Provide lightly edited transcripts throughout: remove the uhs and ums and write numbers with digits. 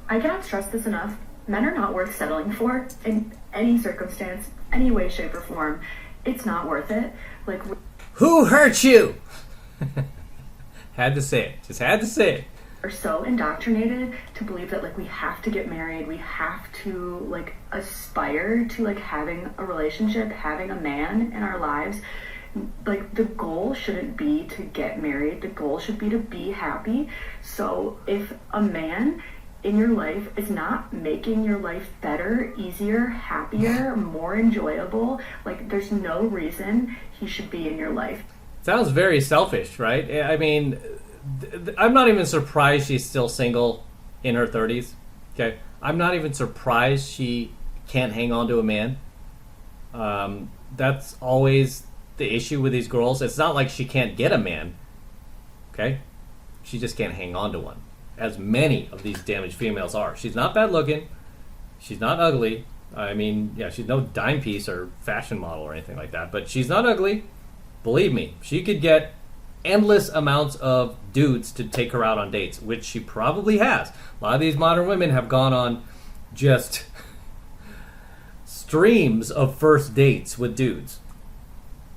I cannot stress this enough. Men are not worth settling for in any circumstance, any way, shape, or form. It's not worth it. Like, who hurt you? Had to say it. Just had to say it. We're so indoctrinated to believe that, like, we have to get married. We have to, like, aspire to, like, having a relationship, having a man in our lives. Like, the goal shouldn't be to get married. The goal should be to be happy. So if a man in your life is not making your life better, easier, happier, more enjoyable, like, there's no reason he should be in your life. Sounds very selfish, right? I mean, I'm not even surprised she's still single in her 30s. Okay, I'm not even surprised she can't hang on to a man. That's always the issue with these girls. It's not like she can't get a man. Okay, she just can't hang on to one, as many of these damaged females are. She's not bad looking. She's not ugly. I mean, yeah, she's no dime piece or fashion model or anything like that, but she's not ugly. Believe me, she could get endless amounts of dudes to take her out on dates, which she probably has. A lot of these modern women have gone on just streams of first dates with dudes.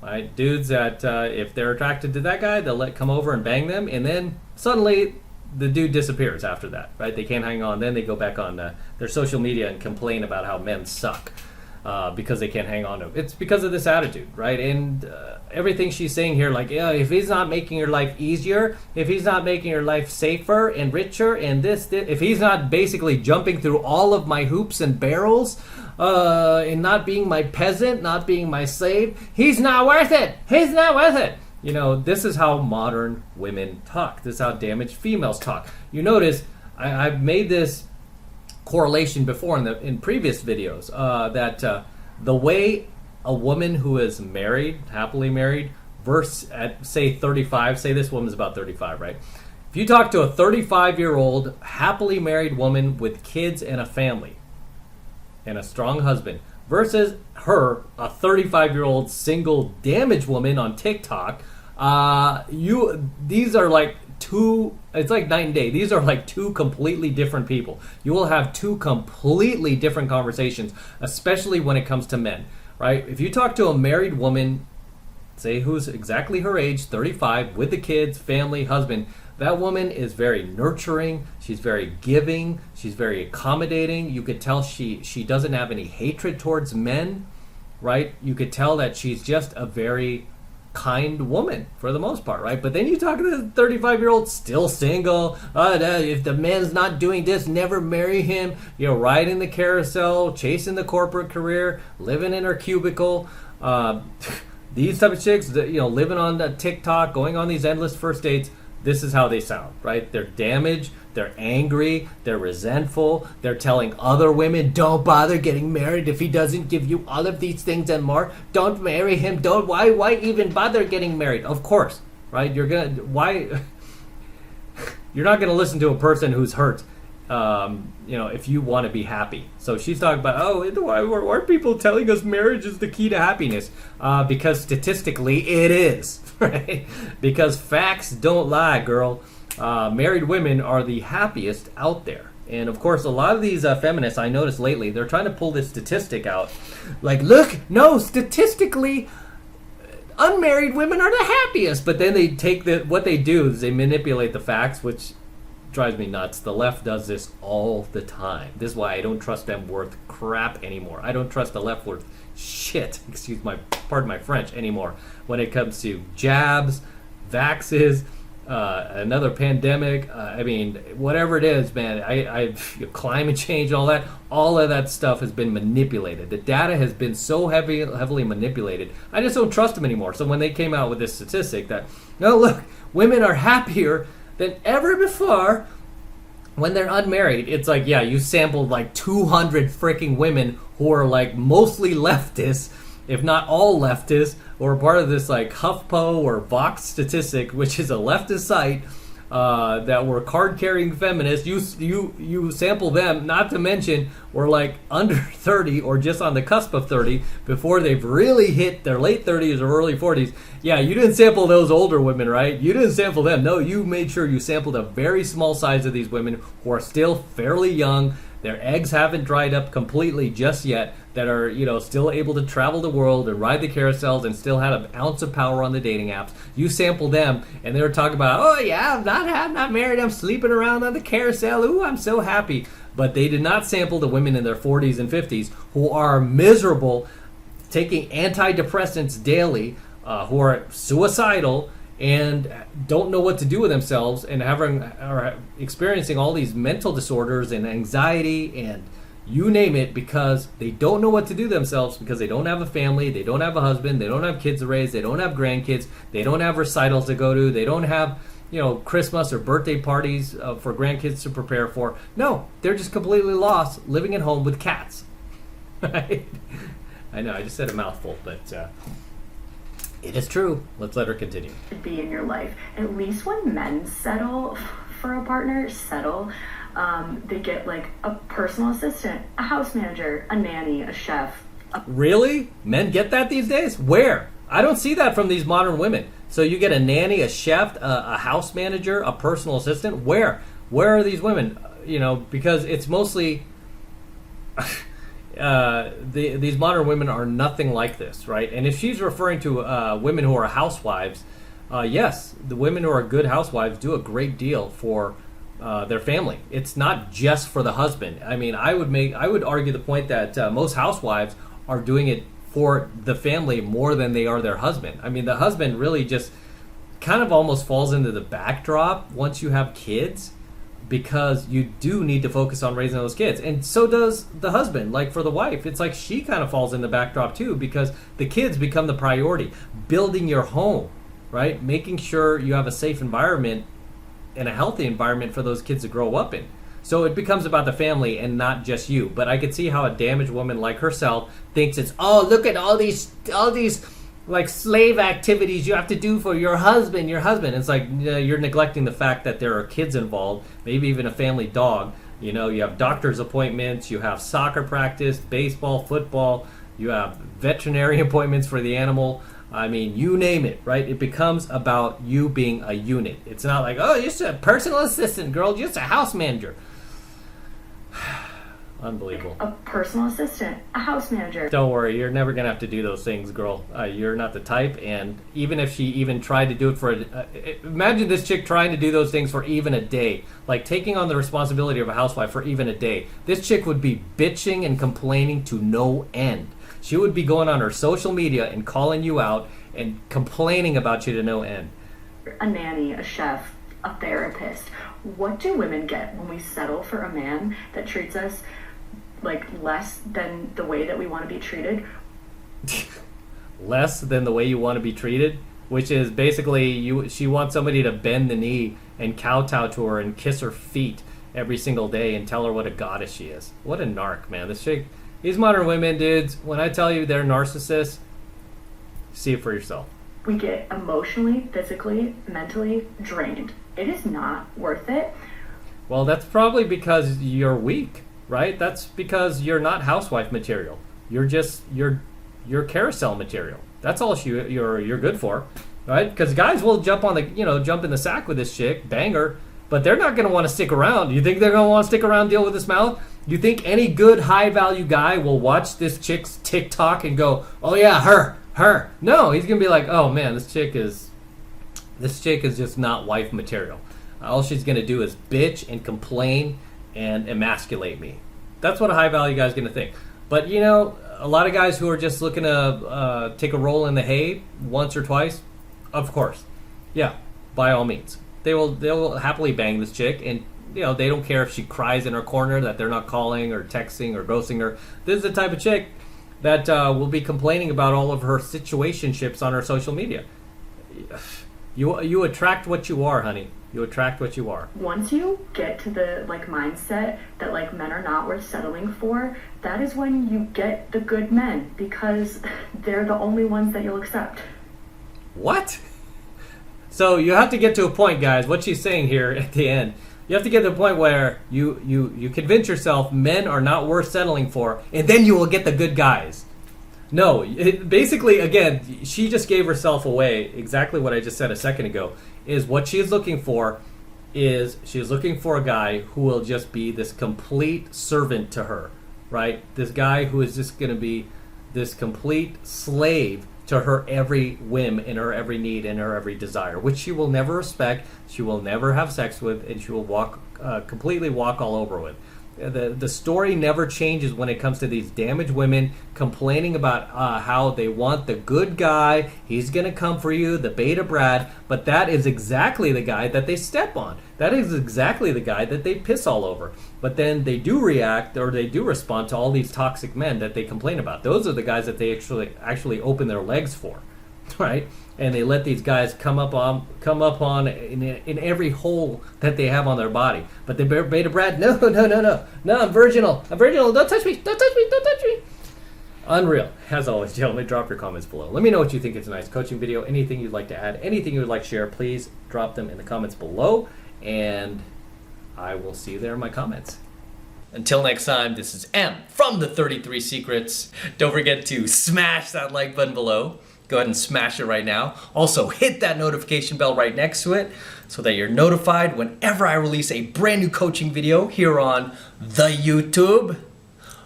Right? Dudes that, if they're attracted to that guy, they'll come over and bang them, and then suddenly the dude disappears after that. Right? They can't hang on. Then they go back on their social media and complain about how men suck because they can't hang on to them. It's because of this attitude, right? And everything she's saying here, like, yeah, if he's not making your life easier, if he's not making your life safer and richer, and this, if he's not basically jumping through all of my hoops and barrels, and not being my peasant, not being my slave, he's not worth it. He's not worth it. You know, this is how modern women talk. This is how damaged females talk. You notice I've made this correlation before in previous videos that the way a woman who is married, happily married, versus at, say, 35, say this woman's about 35, right? If you talk to a 35-year-old happily married woman with kids and a family and a strong husband versus her, a 35-year-old single damaged woman on TikTok, these are like two, it's like night and day. These are like two completely different people. You will have two completely different conversations, especially when it comes to men, right? If you talk to a married woman, say who's exactly her age, 35, with the kids, family, husband, that woman is very nurturing. She's very giving. She's very accommodating. You could tell she doesn't have any hatred towards men, right? You could tell that she's just a very kind woman for the most part, right? But then you talk to the 35-year-old still single. If the man's not doing this, never marry him. You know, riding the carousel, chasing the corporate career, living in her cubicle. These type of chicks, you know, living on the TikTok, going on these endless first dates. This is how they sound, right? They're damaged, they're angry, they're resentful, they're telling other women, don't bother getting married if he doesn't give you all of these things and more. Don't marry him. Why even bother getting married? Of course, right? You're not gonna listen to a person who's hurt, you know, if you want to be happy. So she's talking about, why are people telling us marriage is the key to happiness? Because statistically it is, right? Because facts don't lie, girl. Married women are the happiest out there. And of course, a lot of these feminists I noticed lately, they're trying to pull this statistic out. Like, look, no, statistically, unmarried women are the happiest. But then they take what they do is they manipulate the facts, which drives me nuts. The left does this all the time. This is why I don't trust them worth crap anymore. I don't trust the left worth shit, pardon my French, anymore when it comes to jabs, vaxes, another pandemic. I mean, whatever it is, man, climate change, all of that stuff has been manipulated. The data has been so heavily manipulated. I just don't trust them anymore. So when they came out with this statistic that, no, look, women are happier than ever before when they're unmarried, it's like, yeah, you sampled like 200 freaking women who are like mostly leftists, if not all leftists, or part of this like HuffPo or Vox statistic, which is a leftist site, that were card-carrying feminists. You sample them, not to mention were like under 30 or just on the cusp of 30 before they've really hit their late 30s or early 40s. Yeah, you didn't sample those older women, right? You didn't sample them. No, you made sure you sampled a very small size of these women who are still fairly young. Their eggs haven't dried up completely just yet, that are, still able to travel the world and ride the carousels and still had an ounce of power on the dating apps. You sample them, and they were talking about, oh yeah, I'm not married, I'm sleeping around on the carousel, ooh, I'm so happy. But they did not sample the women in their 40s and 50s who are miserable, taking antidepressants daily, who are suicidal, and don't know what to do with themselves, and are experiencing all these mental disorders and anxiety and you name it, because they don't know what to do themselves, because they don't have a family, they don't have a husband, they don't have kids to raise, they don't have grandkids, they don't have recitals to go to, they don't have Christmas or birthday parties for grandkids to prepare for. No, they're just completely lost, living at home with cats. Right? I know, I just said a mouthful, but it is true. Let's let her continue. Be in your life. At least when men settle for a partner, they get like a personal assistant, a house manager, a nanny, a chef. Really? Men get that these days? Where? I don't see that from these modern women. So you get a nanny, a chef, a house manager, a personal assistant. Where? Where are these women? Because it's mostly these modern women are nothing like this, right? And if she's referring to women who are housewives, yes, the women who are good housewives do a great deal for their family. It's not just for the husband. I mean, I would argue the point that most housewives are doing it for the family more than they are their husband. I mean, the husband really just kind of almost falls into the backdrop once you have kids, because you do need to focus on raising those kids. And so does the husband. Like for the wife, it's like she kind of falls in the backdrop too, because the kids become the priority. Building your home, right? Making sure you have a safe environment and a healthy environment for those kids to grow up in. So it becomes about the family and not just you. But I could see how a damaged woman like herself thinks it's, oh, look at all these like slave activities you have to do for your husband. It's like you're neglecting the fact that there are kids involved, maybe even a family dog. You have doctor's appointments, you have soccer practice, baseball, football, you have veterinary appointments for the animal. I mean, you name it, right? It becomes about you being a unit. It's not like, oh, you're just a personal assistant, girl. You're just a house manager. Unbelievable. A personal assistant, a house manager. Don't worry, you're never going to have to do those things, girl. You're not the type, and even if she even tried to do it for imagine this chick trying to do those things for even a day, like taking on the responsibility of a housewife for even a day. This chick would be bitching and complaining to no end. She would be going on her social media and calling you out and complaining about you to no end. A nanny, a chef, a therapist. What do women get when we settle for a man that treats us like less than the way that we want to be treated? Less than the way you want to be treated? Which is basically she wants somebody to bend the knee and kowtow to her and kiss her feet every single day and tell her what a goddess she is. What a narc, man. This chick... These modern women, dudes, when I tell you they're narcissists, see it for yourself. We get emotionally, physically, mentally drained. It is not worth it. Well, that's probably because you're weak, right? That's because you're not housewife material. You're just you're carousel material. That's all you're good for, right? Because guys will jump in the sack with this chick, bang her, but they're not going to want to stick around. You think they're going to want to stick around, deal with this mouth? You think any good high-value guy will watch this chick's TikTok and go, oh yeah, her? No, he's going to be like, oh man, this chick is just not wife material. All she's going to do is bitch and complain and emasculate me. That's what a high-value guy's going to think. But, a lot of guys who are just looking to take a roll in the hay once or twice, of course. Yeah, by all means. They'll happily bang this chick, and they don't care if she cries in her corner that they're not calling or texting or ghosting her. This is the type of chick that will be complaining about all of her situationships on her social media. You attract what you are, honey. You attract what you are. Once you get to the mindset that men are not worth settling for, that is when you get the good men, because they're the only ones that you'll accept. What? So you have to get to a point, guys, what she's saying here at the end. You have to get to a point where you convince yourself men are not worth settling for, and then you will get the good guys. No, basically, again, she just gave herself away. Exactly what I just said a second ago is what she is looking for is she's looking for a guy who will just be this complete servant to her, right? This guy who is just going to be this complete slave to her every whim and her every need and her every desire, which she will never respect, she will never have sex with, and she will completely walk all over with. The story never changes when it comes to these damaged women complaining about how they want the good guy, he's going to come for you, the beta Brad, but that is exactly the guy that they step on. That is exactly the guy that they piss all over. But then they do react or they do respond to all these toxic men that they complain about. Those are the guys that they actually open their legs for, right? And they let these guys come up on in every hole that they have on their body. But the beta Brad, no, I'm virginal, don't touch me. Unreal. As always, gentlemen, drop your comments below. Let me know what you think. It's a nice coaching video. Anything you'd like to add, anything you would like to share, please drop them in the comments below, and I will see you there in my comments. Until next time, this is M from the 33 Secrets. Don't forget to smash that like button below. Go ahead and smash it right now. Also, hit that notification bell right next to it so that you're notified whenever I release a brand new coaching video here on the YouTube.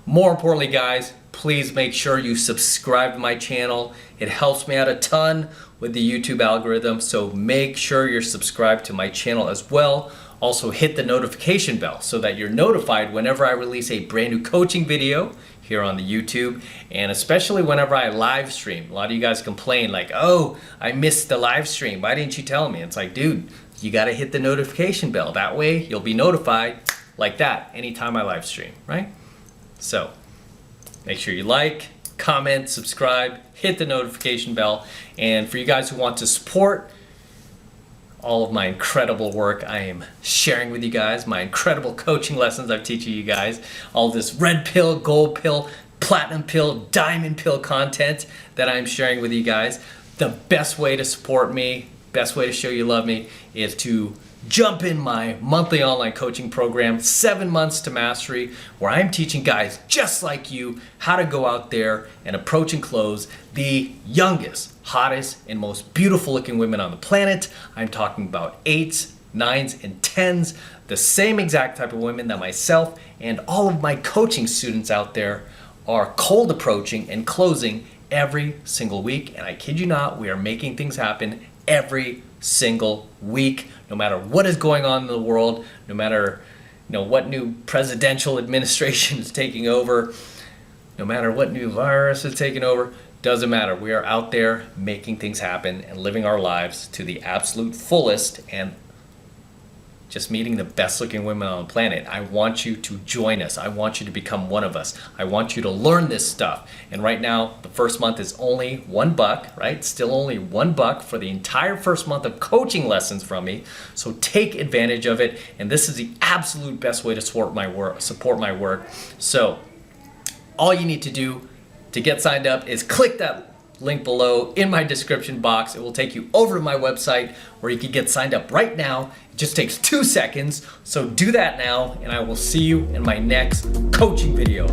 More importantly, guys, please make sure you subscribe to my channel. It helps me out a ton with the YouTube algorithm, so make sure you're subscribed to my channel as well. Also, hit the notification bell so that you're notified whenever I release a brand new coaching video here on the YouTube, and especially whenever I live stream. A lot of you guys complain like, oh, I missed the live stream. Why didn't you tell me? It's like, dude, you gotta hit the notification bell. That way you'll be notified like that anytime I live stream, right? So make sure you like, comment, subscribe, hit the notification bell. And for you guys who want to support all of my incredible work I am sharing with you guys, my incredible coaching lessons I'm teaching you guys, all this red pill, gold pill, platinum pill, diamond pill content that I'm sharing with you guys, the best way to support me, best way to show you love me is to jump in my monthly online coaching program, 7 months to mastery, where I'm teaching guys just like you how to go out there and approach and close the youngest, hottest, and most beautiful looking women on the planet. I'm talking about 8s, 9s, and 10s, the same exact type of women that myself and all of my coaching students out there are cold approaching and closing every single week. And I kid you not, we are making things happen every single week, no matter what is going on in the world, no matter what new presidential administration is taking over, no matter what new virus is taking over, doesn't matter. We are out there making things happen and living our lives to the absolute fullest and just meeting the best looking women on the planet. I want you to join us. I want you to become one of us. I want you to learn this stuff. And right now, the first month is only $1, right? Still only $1 for the entire first month of coaching lessons from me. So take advantage of it. And this is the absolute best way to support my work. So all you need to do to get signed up is click that link below in my description box. It will take you over to my website where you can get signed up right now. It just takes 2 seconds. So do that now, and I will see you in my next coaching video.